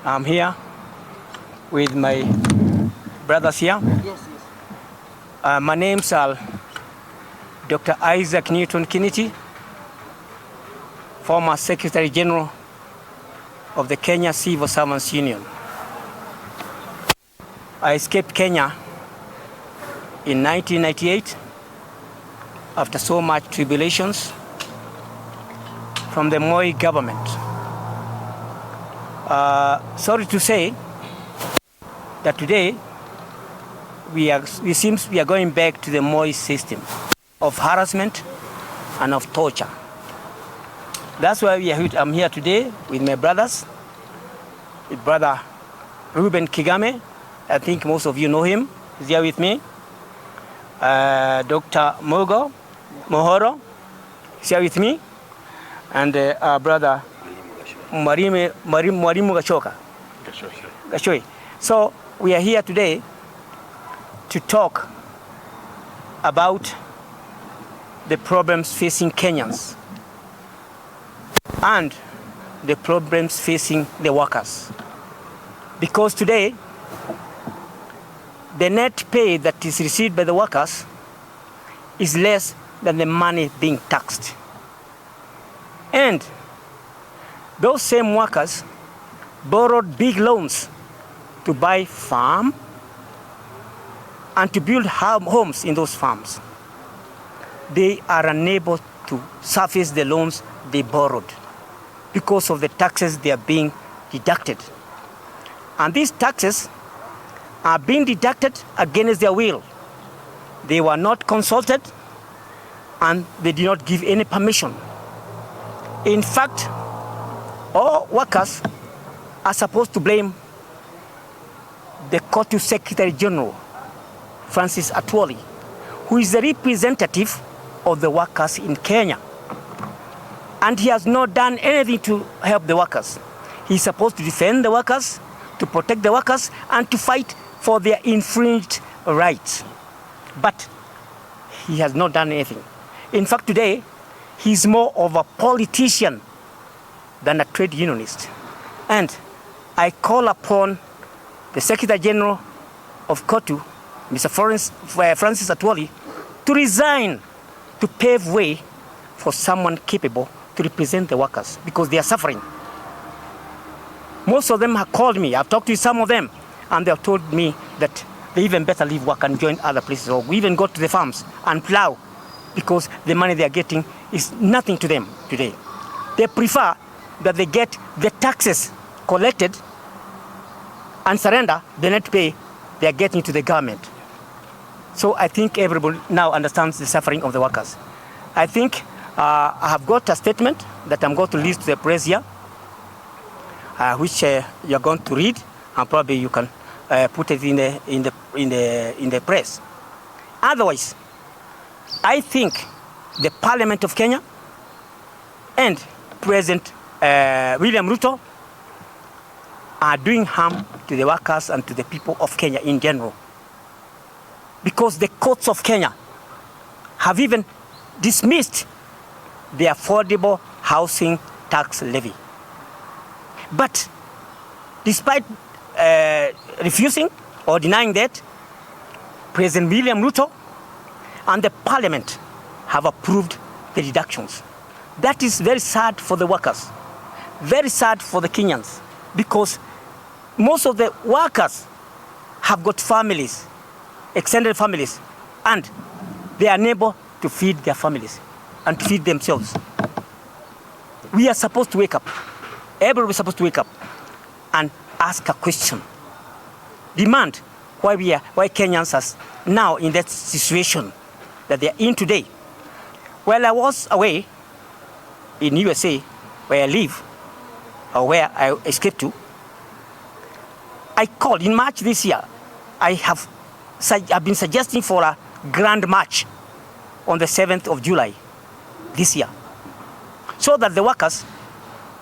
I'm here with my brothers here. Yes. My name's Dr. Isaac Newton Kiniti, former Secretary General of the Kenya Civil Servants Union. I escaped Kenya in 1998 after so much tribulations from the Moi government. Sorry to say that today it seems we are going back to the Moi system of harassment and of torture. That's why I'm here today with my brothers, with brother Reuben Kigame. I think most of you know him. He's here with me. Dr. Mohoro is here with me. And our brother Mwalimu Gashoy. So we are here today to talk about the problems facing Kenyans and the problems facing the workers. Because today, the net pay that is received by the workers is less than the money being taxed. And those same workers borrowed big loans to buy farm and to build homes in those farms. They are unable to service the loans they borrowed because of the taxes they are being deducted. And these taxes are being deducted against their will. They were not consulted and they did not give any permission. In fact, all workers are supposed to blame the COTU Secretary General, Francis Atwoli, who is the representative of the workers in Kenya. And he has not done anything to help the workers. He's supposed to defend the workers, to protect the workers, and to fight for their infringed rights. But he has not done anything. In fact, today, he's more of a politician than a trade unionist. And I call upon the Secretary General of COTU, Mr. Francis Atwoli, to resign to pave way for someone capable to represent the workers because they are suffering. Most of them have called me. I've talked to some of them, and they have told me that they even better leave work and join other places, or even go to the farms and plow because the money they are getting is nothing to them today. They prefer that they get the taxes collected and surrender the net pay they are getting to the government. So I think everybody now understands the suffering of the workers. I think I have got a statement that I'm going to release to the press here, which you're going to read, and probably you can put it in the press. Otherwise, I think the Parliament of Kenya and President William Ruto are doing harm to the workers and to the people of Kenya in general. Because the courts of Kenya have even dismissed the affordable housing tax levy. But despite refusing or denying that, President William Ruto and the Parliament have approved the deductions. That is very sad for the workers, very sad for the Kenyans, because most of the workers have got families, extended families, and they are unable to feed their families and to feed themselves. We are supposed to wake up. Everybody is supposed to wake up and ask a question. Demand why Kenyans are now in that situation that they are in today. While I was away in USA, where I live, or where I escaped to, I called in March this year. I've been suggesting for a grand march on the 7th of July this year, so that the workers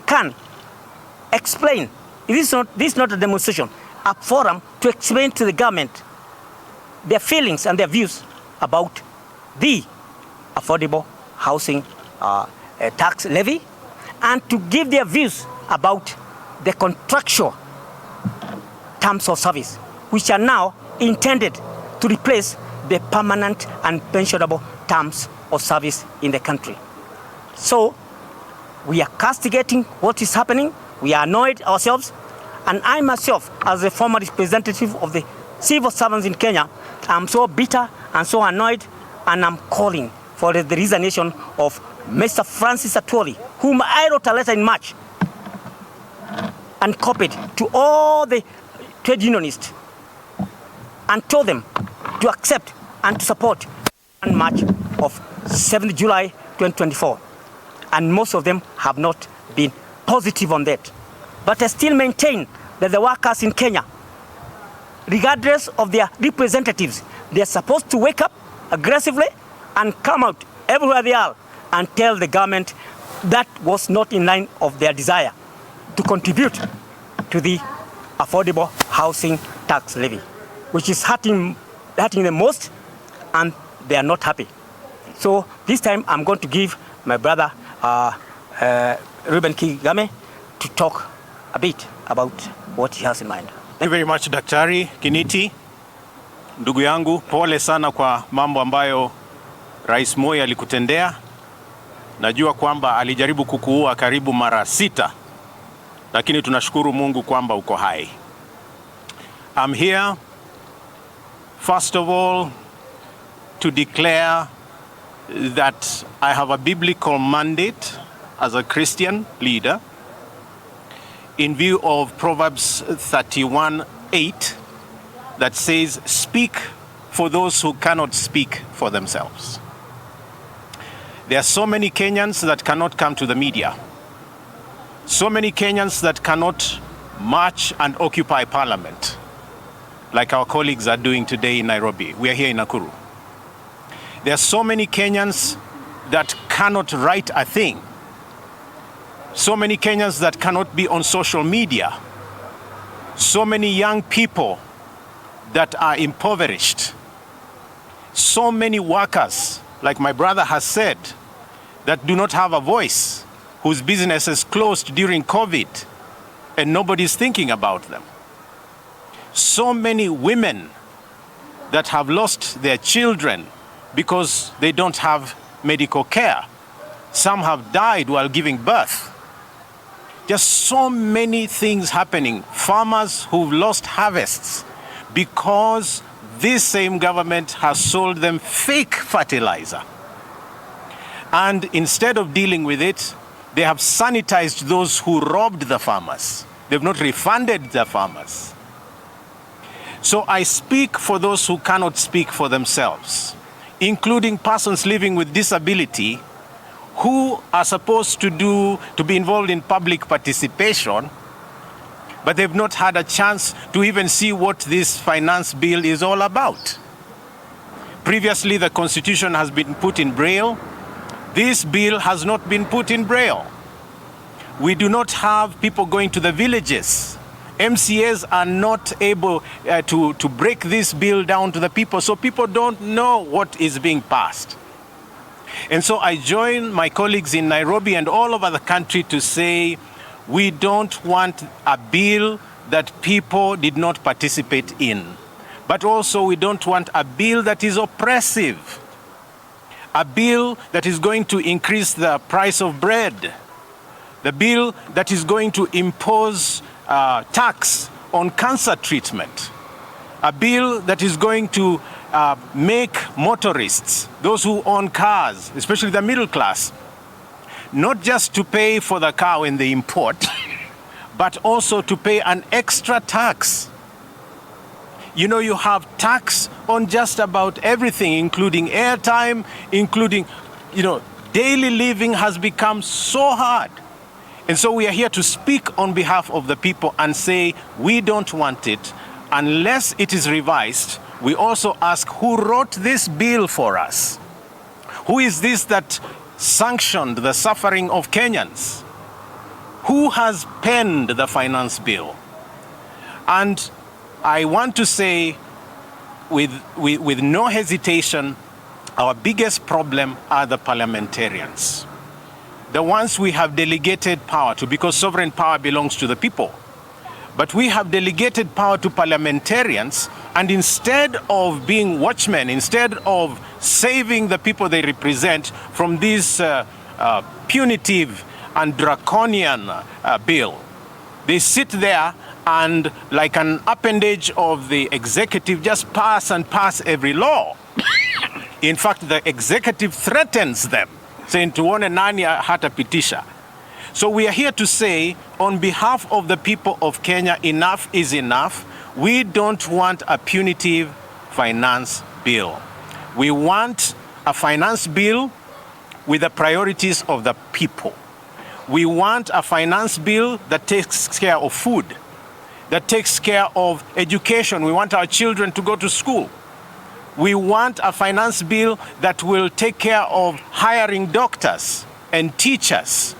can explain. This is not a demonstration, a forum to explain to the government their feelings and their views about the affordable housing tax levy, and to give their views about the contractual terms of service, which are now intended to replace the permanent and pensionable terms of service in the country. So we are castigating what is happening. We are annoyed ourselves. And I myself, as a former representative of the civil servants in Kenya, I'm so bitter and so annoyed, and I'm calling for the resignation of Mr. Francis Atwoli, whom I wrote a letter in March and copied to all the trade unionists and told them to accept and to support one march of 7th July 2024. And most of them have not been positive on that. But I still maintain that the workers in Kenya, regardless of their representatives, they are supposed to wake up aggressively and come out everywhere they are and tell the government that was not in line of their desire to contribute to the affordable housing tax levy, which is hurting them most, and they are not happy. So this time I'm going to give my brother Reuben Kigame to talk a bit about what he has in mind. Thank you very much, Daktari Kiniti. Ndugu yangu, pole sana kwa mambo ambayo Rais Moi alikutendea. Najua kwamba alijaribu kukuua karibu mara 6, lakini tunashukuru Mungu kwamba uko hai. I'm here, first of all, to declare that I have a biblical mandate as a Christian leader in view of Proverbs 31:8 that says, "Speak for those who cannot speak for themselves." There are so many Kenyans that cannot come to the media. So many Kenyans that cannot march and occupy parliament, like our colleagues are doing today in Nairobi. We are here in Nakuru. There are so many Kenyans that cannot write a thing. So many Kenyans that cannot be on social media. So many young people that are impoverished. So many workers, like my brother has said, that do not have a voice, whose businesses closed during COVID and nobody's thinking about them. So many women that have lost their children because they don't have medical care. Some have died while giving birth. Just so many things happening. Farmers who've lost harvests because this same government has sold them fake fertilizer. And instead of dealing with it, they have sanitized those who robbed the farmers. They've not refunded the farmers. So I speak for those who cannot speak for themselves, including persons living with disability who are supposed to be involved in public participation, but they've not had a chance to even see what this finance bill is all about. Previously, the Constitution has been put in Braille. This bill has not been put in Braille. We do not have people going to the villages. MCAs are not able to break this bill down to the people, so people don't know what is being passed. And so I join my colleagues in Nairobi and all over the country to say, we don't want a bill that people did not participate in. But also we don't want a bill that is oppressive. A bill that is going to increase the price of bread. The bill that is going to impose tax on cancer treatment. A bill that is going to make motorists, those who own cars, especially the middle class, not just to pay for the car when they import, but also to pay an extra tax. You know, you have tax on just about everything, including airtime, including, daily living has become so hard. And so we are here to speak on behalf of the people and say, we don't want it unless it is revised. We also ask, who wrote this bill for us? Who is this that sanctioned the suffering of Kenyans? Who has penned the finance bill? And I want to say with no hesitation, our biggest problem are the parliamentarians. The ones we have delegated power to, because sovereign power belongs to the people. But we have delegated power to parliamentarians, and instead of being watchmen, instead of saving the people they represent from this punitive and draconian bill, they sit there and, like an appendage of the executive, just pass and pass every law. In fact, the executive threatens them, saying tuone nani hatapitisha. So we are here to say, on behalf of the people of Kenya, enough is enough. We don't want a punitive finance bill. We want a finance bill with the priorities of the people. We want a finance bill that takes care of food, that takes care of education. We want our children to go to school. We want a finance bill that will take care of hiring doctors and teachers,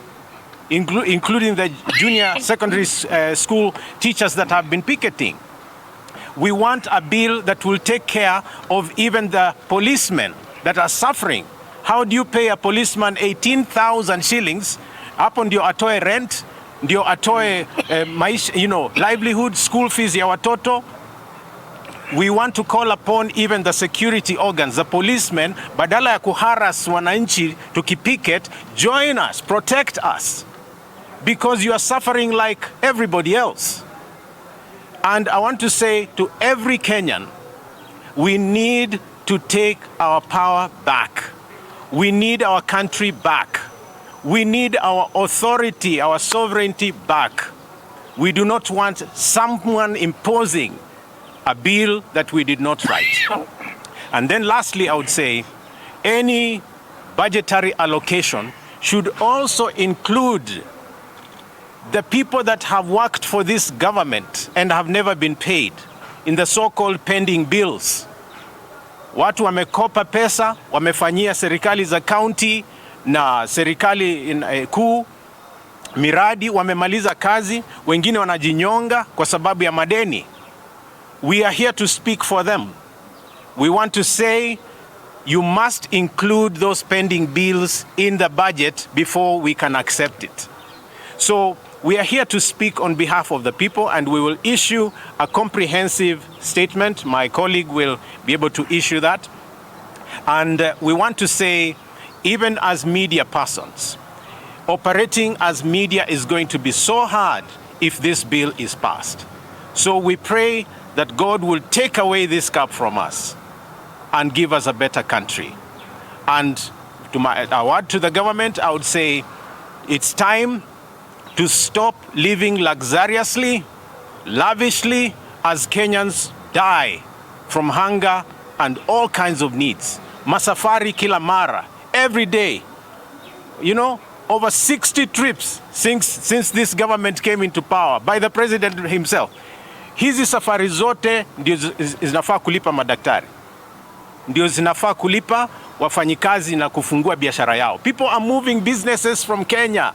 including the junior secondary school teachers that have been picketing. We want a bill that will take care of even the policemen that are suffering. How do you pay a policeman 18,000 shillings? Hapo ndio atoe rent, ndio atoe maisha, livelihood, school fees ya watoto. We want to call upon even the security organs, the policemen, badala ya kuharas wananchi tukipicket, join us, protect us, because you are suffering like everybody else. And I want to say to every Kenyan, we need to take our power back. We need our country back. We need our authority, our sovereignty back. We do not want someone imposing a bill that we did not write. And then lastly, I would say, any budgetary allocation should also include the people that have worked for this government and have never been paid in the so-called pending bills. Watu wamekopa pesa, wamefanyia serikali za county na serikali kuu miradi, wamemaliza kazi, wengine wanajinyonga kwa sababu ya madeni. We are here to speak for them. We want to say you must include those pending bills in the budget before we can accept it. So we are here to speak on behalf of the people, and we will issue a comprehensive statement. My colleague will be able to issue that. And we want to say, even as media persons, operating as media is going to be so hard if this bill is passed. So we pray that God will take away this cup from us and give us a better country. And to our word to the government, I would say it's time to stop living luxuriously, lavishly, as Kenyans die from hunger and all kinds of needs. Masafari kila mara, every day. Over 60 trips since this government came into power by the president himself. Hizi safari zote ndio zinafaa kulipa madaktari, ndio zinafaa kulipa wafanyikazi na kufungua biashara yao. People are moving businesses from Kenya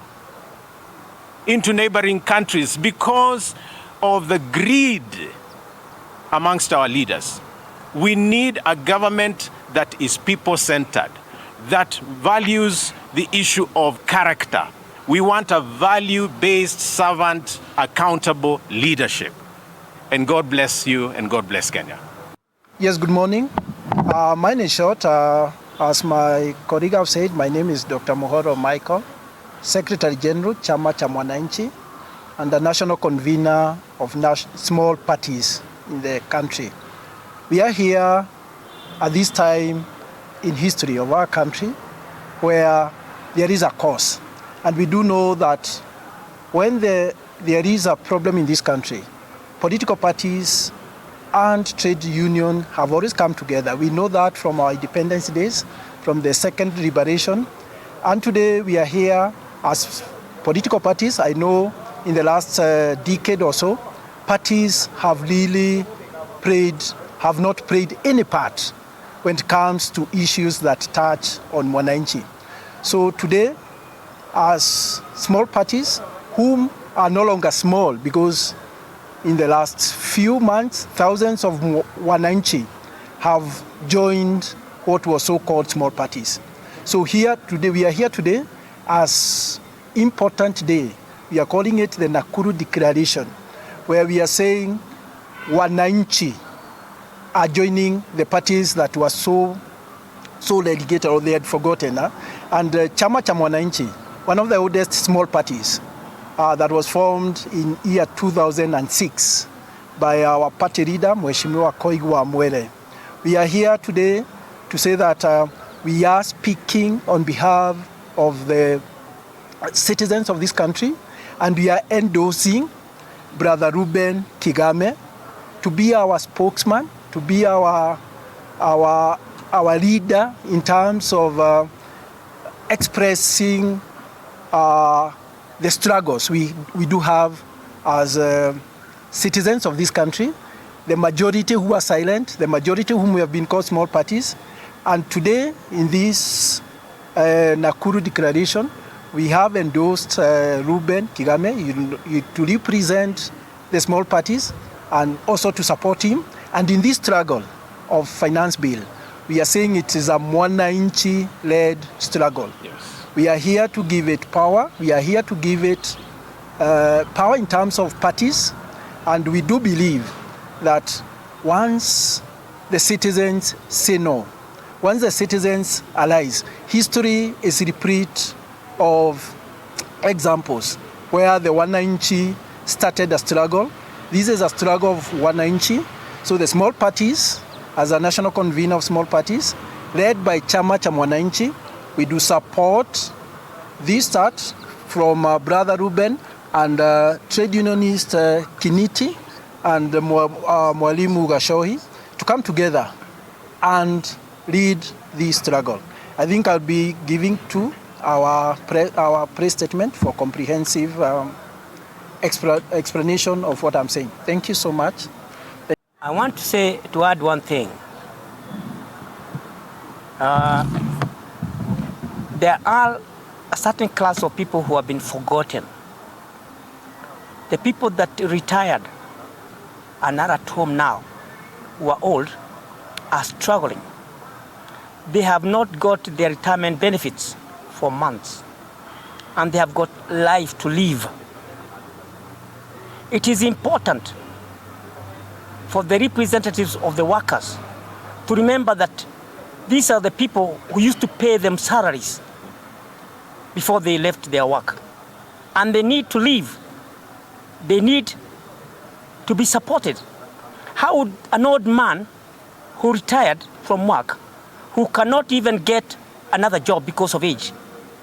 into neighboring countries because of the greed amongst our leaders. We need a government that is people-centered, that values the issue of character. We want a value-based, servant, accountable leadership. And God bless you, and God bless Kenya. Yes, good morning. My name is short. As my colleague have said, my name is Dr. Mohoro Michael, Secretary General, Chama cha Mwananchi, and the National Convener of small parties in the country. We are here at this time in history of our country where there is a cause. And we do know that when there is a problem in this country, political parties and trade union have always come together. We know that from our independence days, from the second liberation. And today we are here as political parties. I know in the last decade or so, parties have not played any part when it comes to issues that touch on Mwananchi. So today, as small parties, whom are no longer small, because in the last few months, thousands of Mwananchi have joined what was so-called small parties. So here today, we are here today as important day. We are calling it the Nakuru Declaration, where we are saying wananchi are joining the parties that were so relegated or they had forgotten. And Chama cha Mwananchi, one of the oldest small parties that was formed in year 2006 by our party leader, Mheshimiwa Koigwa Mwere. We are here today to say that we are speaking on behalf of the citizens of this country, and we are endorsing Brother Reuben Kigame to be our spokesman, to be our leader in terms of expressing the struggles we do have as citizens of this country, the majority who are silent, the majority whom we have been called small parties. And today, in this Nakuru declaration, we have endorsed Reuben Kigame to represent the small parties and also to support him. And in this struggle of finance bill, we are saying it is a Mwananchi-led struggle. Yes. We are here to give it power. We are here to give it power in terms of parties. And we do believe that once the citizens say no, once the citizens allies, history is replete of examples where the Wananchi started a struggle. This is a struggle of Wananchi. So the small parties, as a national convener of small parties, led by Chama cha Mwananchi, we do support this start from Brother Reuben and trade unionist Kiniti and Mwalimu Gashohi to come together and lead this struggle. I think I'll be giving to our press statement for comprehensive explanation of what I'm saying. Thank you so much. I want to add one thing. There are a certain class of people who have been forgotten. The people that retired are not at home now, who are old, are struggling. They have not got their retirement benefits for months, and they have got life to live. It is important for the representatives of the workers to remember that these are the people who used to pay them salaries before they left their work. And they need to live. They need to be supported. How would an old man who retired from work, who cannot even get another job because of age,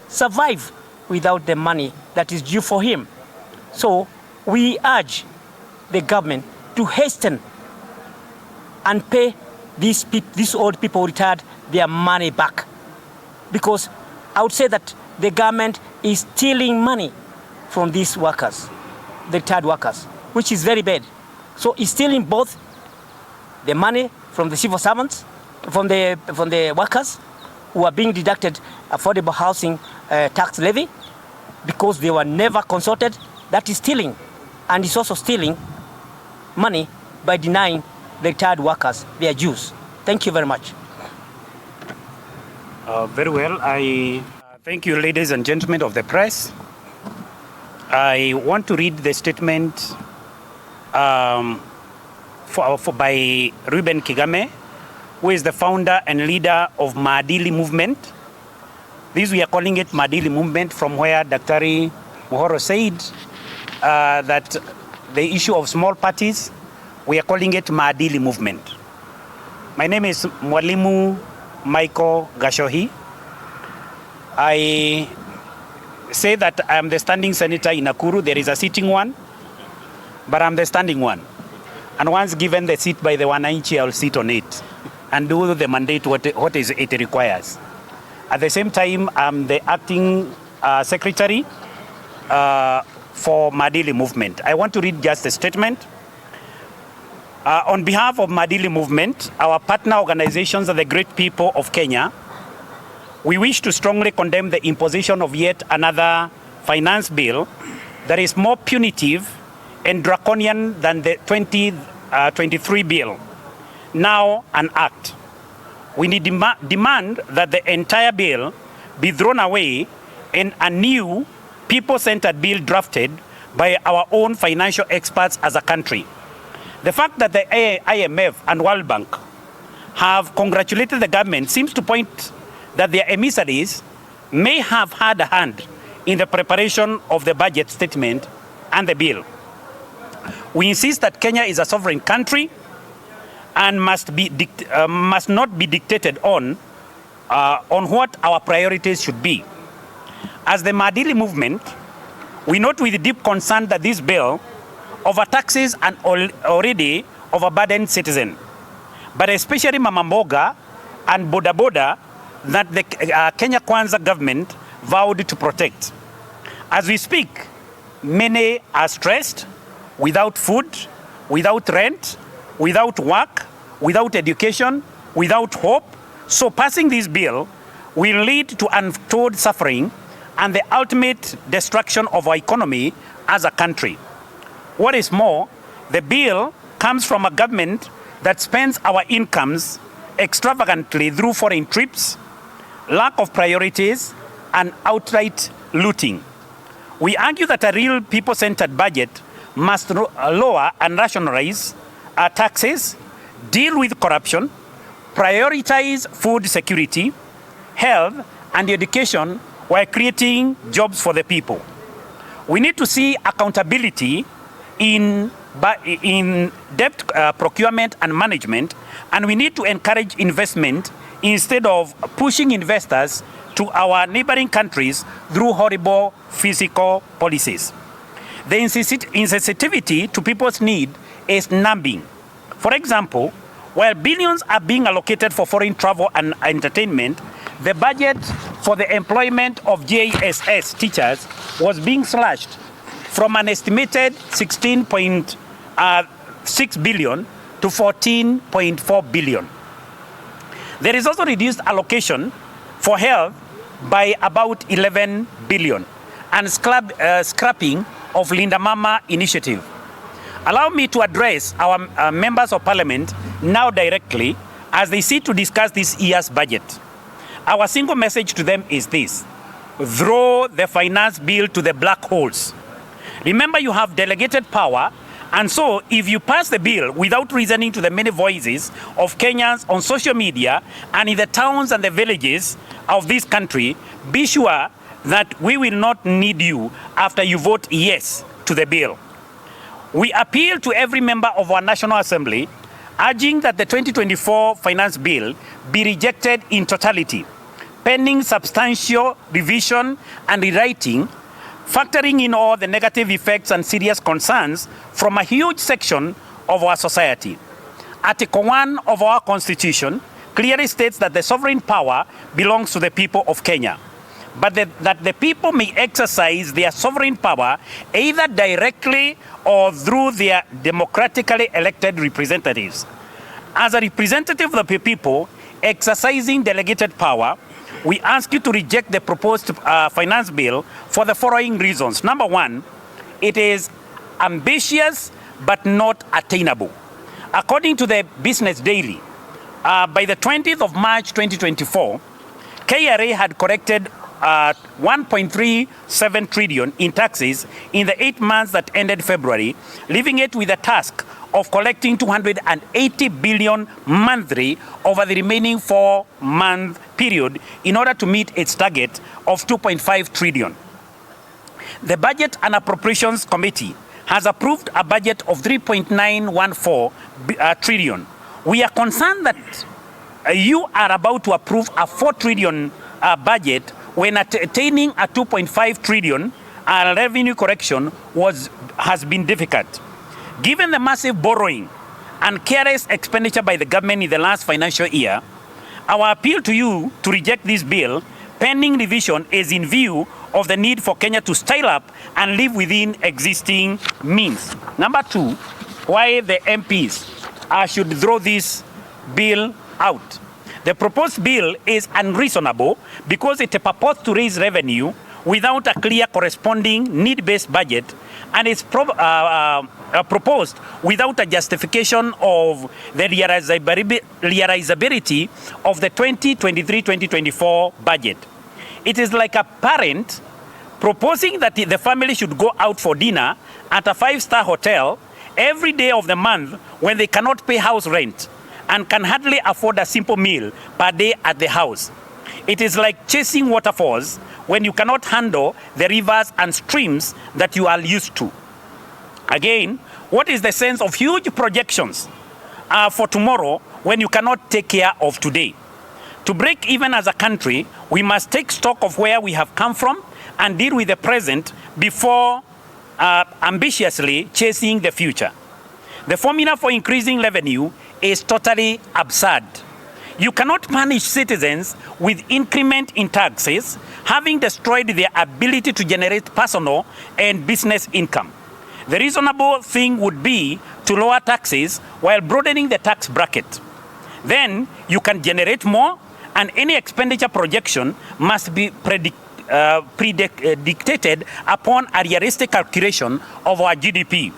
survive without the money that is due for him? So we urge the government to hasten and pay these old people retired their money back. Because I would say that the government is stealing money from these workers, the retired workers, which is very bad. So it's stealing both the money from the civil servants, from the workers who are being deducted affordable housing tax levy because they were never consulted. That is stealing. And it's also stealing money by denying the retired workers their dues. Thank you very much. Very well. I thank you, ladies and gentlemen of the press. I want to read the statement by Reuben Kigame, who is the founder and leader of Maadili Movement. This we are calling it Maadili Movement, from where Daktari Muhoro said that the issue of small parties, we are calling it Maadili Movement. My name is Mwalimu Michael Gashohi. I say that I am the standing senator in Nakuru. There is a sitting one, but I'm the standing one. And once given the seat by the Wananchi, I'll sit on it and do the mandate what it requires. At the same time, I'm the acting secretary for Maadili Movement. I want to read just a statement. On behalf of Maadili Movement, our partner organizations and the great people of Kenya, we wish to strongly condemn the imposition of yet another finance bill that is more punitive and draconian than the 2023 bill, now an act. We need demand that the entire bill be thrown away and a new people-centered bill drafted by our own financial experts as a country. The fact that the IMF and World Bank have congratulated the government seems to point that their emissaries may have had a hand in the preparation of the budget statement and the bill. We insist that Kenya is a sovereign country and must not be dictated on what our priorities should be. As the Maadili movement, we note with deep concern that this bill overtaxes an already overburdened citizen, but especially Mama Mboga and Boda Boda that the Kenya Kwanza government vowed to protect. As we speak, many are stressed, without food, without rent, without work, without education, without hope. So passing this bill will lead to untold suffering and the ultimate destruction of our economy as a country. What is more, the bill comes from a government that spends our incomes extravagantly through foreign trips, lack of priorities, and outright looting. We argue that a real people-centered budget must lower and rationalize taxes, deal with corruption, prioritize food security, health, and education while creating jobs for the people. We need to see accountability in debt procurement and management, and we need to encourage investment instead of pushing investors to our neighboring countries through horrible fiscal policies. The insensitivity to people's need is numbing. For example, while billions are being allocated for foreign travel and entertainment, the budget for the employment of JSS teachers was being slashed from an estimated 16.6 billion to 14.4 billion. There is also reduced allocation for health by about 11 billion and scrapping of Linda Mama initiative. Allow me to address our members of parliament now directly as they seek to discuss this year's budget. Our single message to them is this: throw the finance bill to the black holes. Remember, you have delegated power, and so if you pass the bill without reasoning to the many voices of Kenyans on social media and in the towns and the villages of this country, be sure that we will not need you after you vote yes to the bill. We appeal to every member of our National Assembly, urging that the 2024 finance bill be rejected in totality, pending substantial revision and rewriting, factoring in all the negative effects and serious concerns from a huge section of our society. Article 1 of our Constitution clearly states that the sovereign power belongs to the people of Kenya, but that the people may exercise their sovereign power either directly or through their democratically elected representatives. As a representative of the people exercising delegated power, we ask you to reject the proposed finance bill for the following reasons. Number one, it is ambitious but not attainable. According to the Business Daily, by the 20th of March 2024, KRA had collected 1.37 trillion in taxes in the 8 months that ended February, leaving it with a task of collecting 280 billion monthly over the remaining 4-month period in order to meet its target of 2.5 trillion. The Budget and Appropriations Committee has approved a budget of 3.914 trillion. We are concerned that you are about to approve a 4 trillion budget when attaining a 2.5 trillion revenue correction has been difficult. Given the massive borrowing and careless expenditure by the government in the last financial year, our appeal to you to reject this bill pending revision is in view of the need for Kenya to style up and live within existing means. Number two, why the MPs should throw this bill out. The proposed bill is unreasonable because it purports to raise revenue without a clear corresponding need-based budget, and is proposed without a justification of the realizability of the 2023-2024 budget. It is like a parent proposing that the family should go out for dinner at a 5-star hotel every day of the month when they cannot pay house rent and can hardly afford a simple meal per day at the house. It is like chasing waterfalls when you cannot handle the rivers and streams that you are used to. Again, what is the sense of huge projections for tomorrow when you cannot take care of today? To break even as a country, we must take stock of where we have come from and deal with the present before ambitiously chasing the future. The formula for increasing revenue is totally absurd. You cannot punish citizens with increment in taxes, having destroyed their ability to generate personal and business income. The reasonable thing would be to lower taxes while broadening the tax bracket. Then you can generate more, and any expenditure projection must be predicted upon a realistic calculation of our GDP,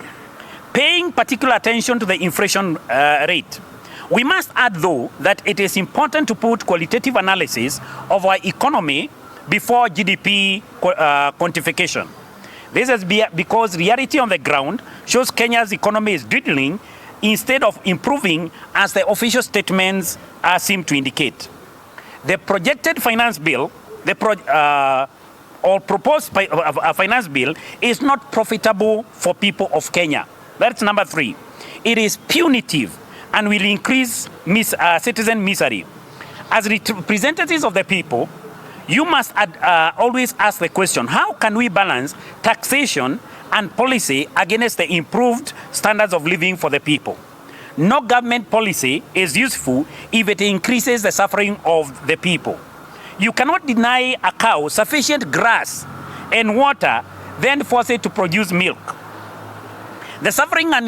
paying particular attention to the inflation rate. We must add, though, that it is important to put qualitative analysis of our economy before GDP quantification. This is because reality on the ground shows Kenya's economy is dwindling instead of improving, as the official statements seem to indicate. The projected finance bill, or proposed finance bill, is not profitable for people of Kenya. That's number 3. It is punitive and will increase citizen misery. As representatives of the people, you must always ask the question, how can we balance taxation and policy against the improved standards of living for the people? No government policy is useful if it increases the suffering of the people. You cannot deny a cow sufficient grass and water, then force it to produce milk. The suffering and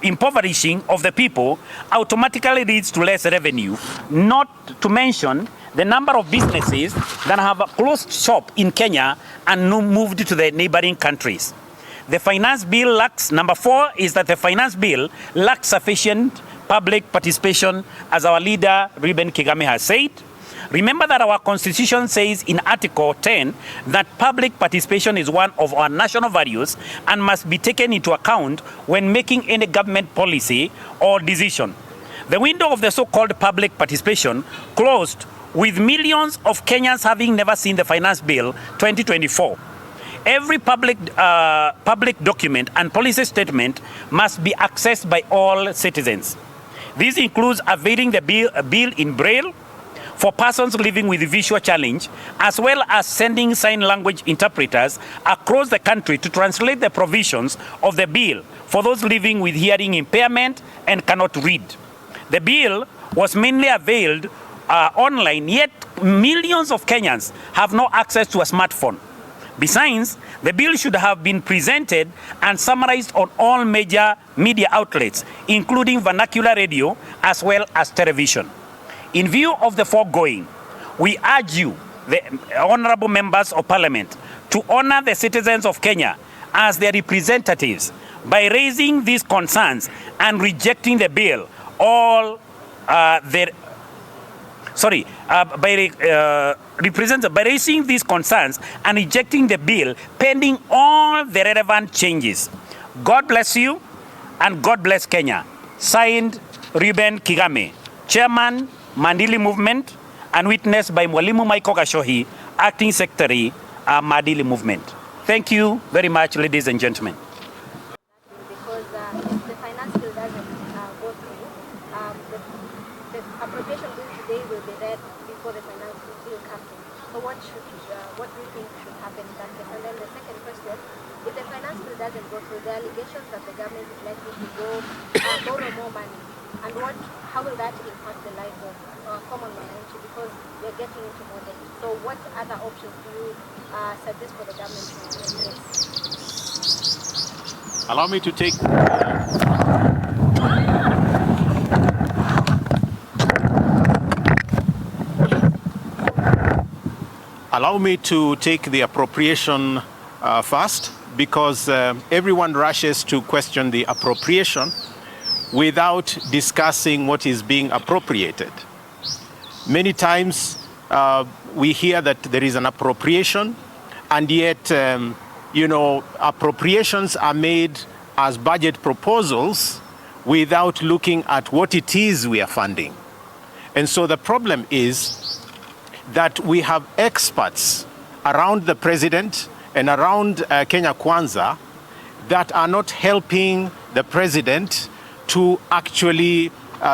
impoverishing of the people automatically leads to less revenue, not to mention the number of businesses that have closed shop in Kenya and moved to the neighboring countries. The finance bill lacks, number 4 is that the finance bill lacks sufficient public participation, as our leader Reuben Kigame has said. Remember that our constitution says in Article 10 that public participation is one of our national values and must be taken into account when making any government policy or decision. The window of the so-called public participation closed with millions of Kenyans having never seen the finance bill 2024. Every public document and policy statement must be accessed by all citizens. This includes availing the bill in Braille for persons living with visual challenge, as well as sending sign language interpreters across the country to translate the provisions of the bill for those living with hearing impairment and cannot read. The bill was mainly availed online, yet millions of Kenyans have no access to a smartphone. Besides, the bill should have been presented and summarized on all major media outlets, including vernacular radio as well as television. In view of the foregoing, we urge you, the honorable members of parliament, to honor the citizens of Kenya as their representatives by raising these concerns and rejecting the bill. By raising these concerns and rejecting the bill pending all the relevant changes. God bless you and God bless Kenya. Signed, Reuben Kigame, Chairman, Mandili Movement, and witnessed by Mwalimu Michael Gashohi, Acting Secretary, Mandili Movement. Thank you very much, ladies and gentlemen. Because if the finance bill doesn't go through, the appropriation bill today will be read before the finance bill comes in. So what do you think should happen in that case? And then the second question, if the finance bill doesn't go through, the allegations that the government is likely to borrow more money, and how will that impact the life of common Wananchi, because we're getting into more debt? So what other options do you suggest for the government to address? Allow me to take the appropriation first, because everyone rushes to question the appropriation without discussing what is being appropriated. Many times we hear that there is an appropriation and yet, appropriations are made as budget proposals without looking at what it is we are funding. And so the problem is that we have experts around the president and around Kenya Kwanza that are not helping the president to actually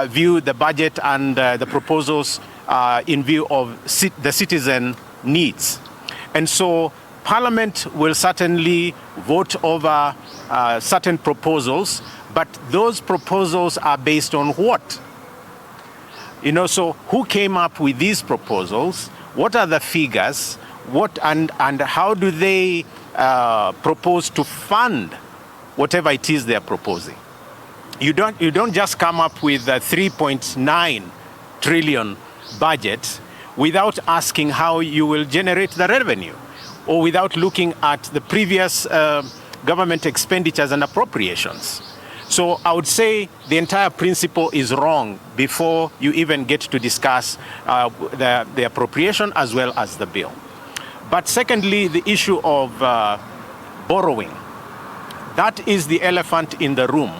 view the budget and the proposals in view of the citizen needs. And so Parliament will certainly vote over certain proposals, but those proposals are based on what? So who came up with these proposals? What are the figures? And how do they propose to fund whatever it is they're proposing? You don't just come up with a 3.9 trillion budget without asking how you will generate the revenue, or without looking at the previous government expenditures and appropriations. So I would say the entire principle is wrong before you even get to discuss the appropriation as well as the bill. But secondly, the issue of borrowing. That is the elephant in the room,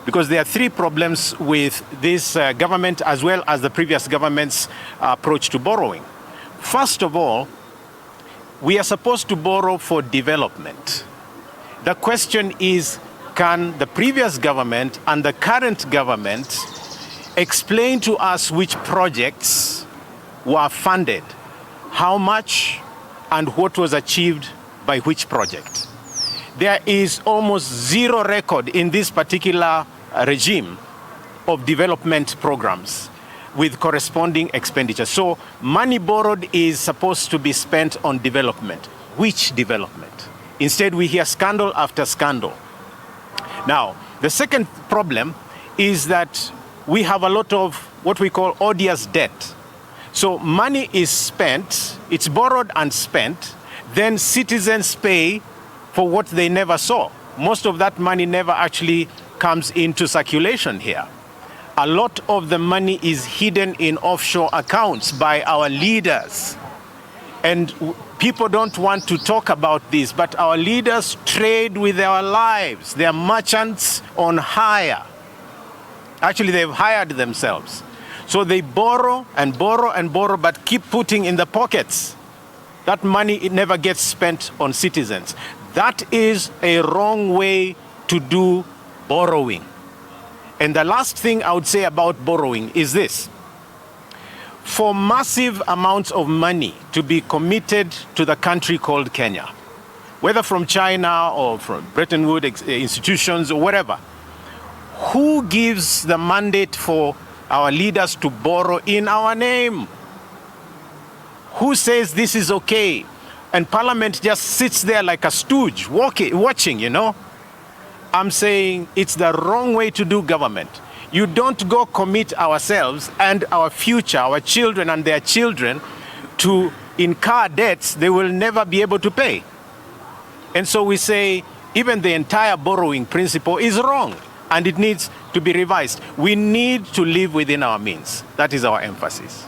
because there are three problems with this government as well as the previous government's approach to borrowing. First of all, we are supposed to borrow for development. The question is, can the previous government and the current government explain to us which projects were funded, how much, and what was achieved by which project? There is almost zero record in this particular regime of development programs with corresponding expenditure. So money borrowed is supposed to be spent on development. Which development? Instead, we hear scandal after scandal. Now, the second problem is that we have a lot of what we call odious debt. So money is spent, it's borrowed and spent, then citizens pay for what they never saw. Most of that money never actually comes into circulation here. A lot of the money is hidden in offshore accounts by our leaders. And people don't want to talk about this, but our leaders trade with our lives. They are merchants on hire. Actually, they've hired themselves. So they borrow and borrow and borrow, but keep putting in the pockets. That money, it never gets spent on citizens. That is a wrong way to do borrowing. And the last thing I would say about borrowing is this. For massive amounts of money to be committed to the country called Kenya, whether from China or from Bretton Woods institutions or whatever, who gives the mandate for our leaders to borrow in our name? Who says this is okay? And Parliament just sits there like a stooge, watching, I'm saying it's the wrong way to do government. You don't go commit ourselves and our future, our children and their children, to incur debts they will never be able to pay. And so we say even the entire borrowing principle is wrong and it needs to be revised. We need to live within our means. That is our emphasis.